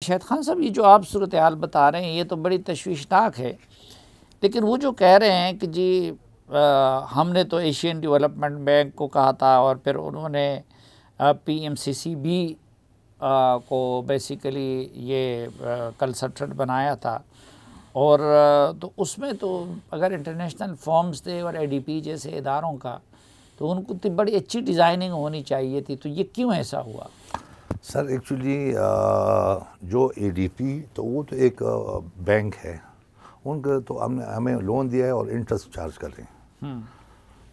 شاہد خان صاحب یہ جو آپ صورتحال بتا رہے ہیں یہ تو بڑی تشویشناک ہے، لیکن وہ جو کہہ رہے ہیں کہ جی ہم نے تو ایشین ڈیولپمنٹ بینک کو کہا تھا اور پھر انہوں نے PMCCB کو بیسیکلی یہ کنسلٹنٹ بنایا تھا، اور تو اس میں تو اگر انٹرنیشنل فارمز تھے اور ADP جیسے اداروں کا تو ان کو بڑی اچھی ڈیزائننگ ہونی چاہیے تھی، تو یہ کیوں ایسا ہوا؟ سر ایکچولی جو ADP تو وہ تو ایک بینک ہے، ان کا تو ہمیں لون دیا ہے اور انٹرسٹ چارج کر رہے ہیں،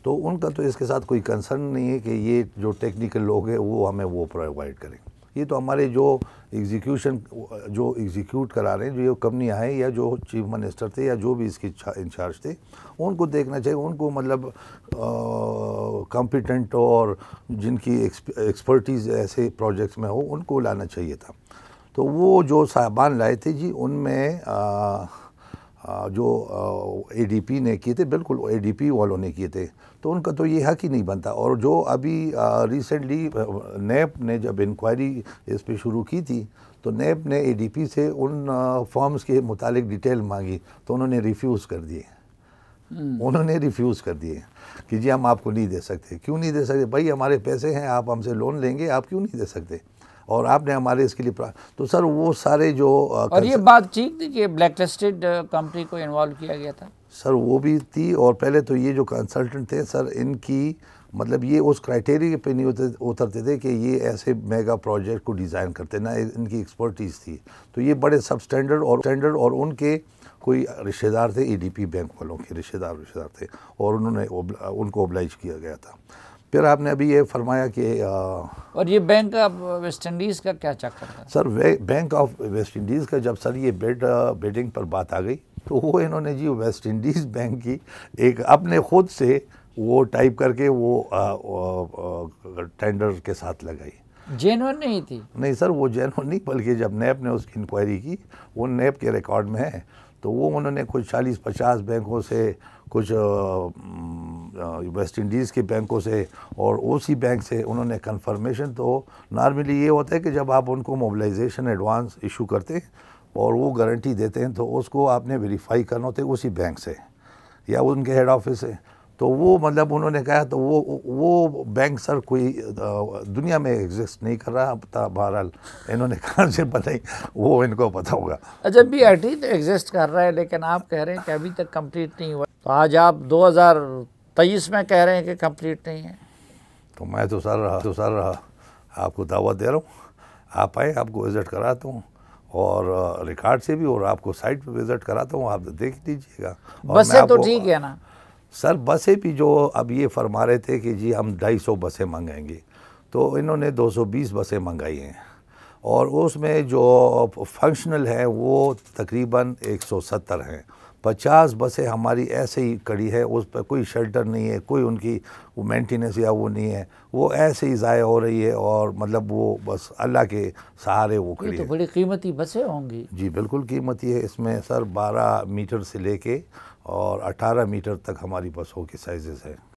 تو ان کا تو اس کے ساتھ کوئی کنسرن نہیں ہے کہ یہ جو ٹیکنیکل لوگ ہیں وہ ہمیں وہ پرووائڈ کریں. یہ تو ہمارے جو ایگزیکیوٹ کرا رہے ہیں، جو یہ کمپنیاں ہیں یا جو چیف منسٹر تھے یا جو بھی اس کے انچارج تھے، ان کو دیکھنا چاہیے. ان کو مطلب کمپیٹنٹ اور جن کی ایکسپرٹیز ایسے پروجیکٹس میں ہو ان کو لانا چاہیے تھا. تو وہ جو صاحبان لائے تھے جی، ان میں جو ADP نے کیے تھے، بالکل ADP والوں نے کیے تھے، تو ان کا تو یہ حق ہی نہیں بنتا. اور جو ابھی ریسنٹلی نیب نے جب انکوائری اس پہ شروع کی تھی تو نیب نے ADP سے ان فارمز کے متعلق ڈیٹیل مانگی تو انہوں نے ریفیوز کر دیے. کہ جی ہم آپ کو نہیں دے سکتے. کیوں نہیں دے سکتے بھائی؟ ہمارے پیسے ہیں، آپ ہم سے لون لیں گے، آپ کیوں نہیں دے سکتے؟ اور آپ نے ہمارے اس کے لیے تو سر وہ سارے جو اور یہ بات ٹھیک تھی کہ بلیک لسٹڈ کمپنی کو انوالو کیا گیا تھا؟ سر وہ بھی تھی، اور پہلے تو یہ جو کنسلٹنٹ تھے سر، ان کی مطلب یہ اس کرائٹیریا پہ نہیں اترتے تھے کہ یہ ایسے میگا پروجیکٹ کو ڈیزائن کرتے، نہ ان کی ایکسپرٹیز تھی. تو یہ بڑے سب سٹینڈرڈ اور ان کے کوئی رشتہ دار تھے ADP بینک والوں کے رشتہ دار تھے، اور انہوں نے ان کو اوبلائج کیا گیا تھا. پھر آپ نے ابھی یہ فرمایا کہ اور یہ بینک آف ویسٹ انڈیز کا کیا چکر تھا؟ سر بینک آف ویسٹ انڈیز کا جب سر یہ بیڈنگ پر بات آ گئی تو وہ انہوں نے جی ویسٹ انڈیز بینک کی ایک اپنے خود سے وہ ٹائپ کر کے وہ ٹینڈر کے ساتھ لگائی. جینون نہیں تھی؟ نہیں سر، وہ جینون نہیں، بلکہ جب نیب نے اس کی انکوائری کی، وہ نیب کے ریکارڈ میں ہے، تو وہ انہوں نے کچھ 40-50 بینکوں سے، کچھ ویسٹ انڈیز کے بینکوں سے اور OC بینک سے انہوں نے کنفرمیشن. تو نارملی یہ ہوتا ہے کہ جب آپ ان کو موبلائزیشن ایڈوانس ایشو کرتے اور وہ گارنٹی دیتے ہیں تو اس کو آپ نے ویریفائی کرنا ہوتا ہے اسی بینک سے یا ان کے ہیڈ آفس سے. تو وہ مطلب انہوں نے کہا تو وہ بینک سر کوئی دنیا میں ایگزسٹ نہیں کر رہا تھا. بہرحال انہوں نے کہاں سے بتائی، وہ ان کو پتہ ہوگا. اچھا BRT تو ایگزسٹ کر رہا ہے، لیکن آپ کہہ رہے ہیں کہ ابھی تک کمپلیٹ نہیں ہوا، تو آج آپ 2023 میں کہہ رہے ہیں کہ کمپلیٹ نہیں ہے. تو میں تو سر آپ کو دعوت دے رہا ہوں، آپ آئیں، آپ کو وزٹ کراتا ہوں، اور ریکارڈ سے بھی، اور آپ کو سائٹ پہ وزٹ کراتا ہوں، آپ دیکھ لیجئے گا. بسیں تو ٹھیک ہے نا سر؟ بسیں بھی جو اب یہ فرما رہے تھے کہ جی ہم 250 بسیں منگائیں گے، تو انہوں نے 220 بسیں منگائی ہیں، اور اس میں جو فنکشنل ہیں وہ تقریباً 170 ہیں. 50 بسیں ہماری ایسے ہی کڑی ہے، اس پہ کوئی شیلٹر نہیں ہے، کوئی ان کی وہ مینٹیننس یا وہ نہیں ہے، وہ ایسے ہی ضائع ہو رہی ہے، اور مطلب وہ بس اللہ کے سہارے وہ کڑی ہے. یہ تو بڑی قیمتی بسیں ہوں گی. جی بالکل قیمتی ہے. اس میں سر 12 میٹر سے لے کے اور 18 میٹر تک ہماری بسوں کے سائزز ہیں.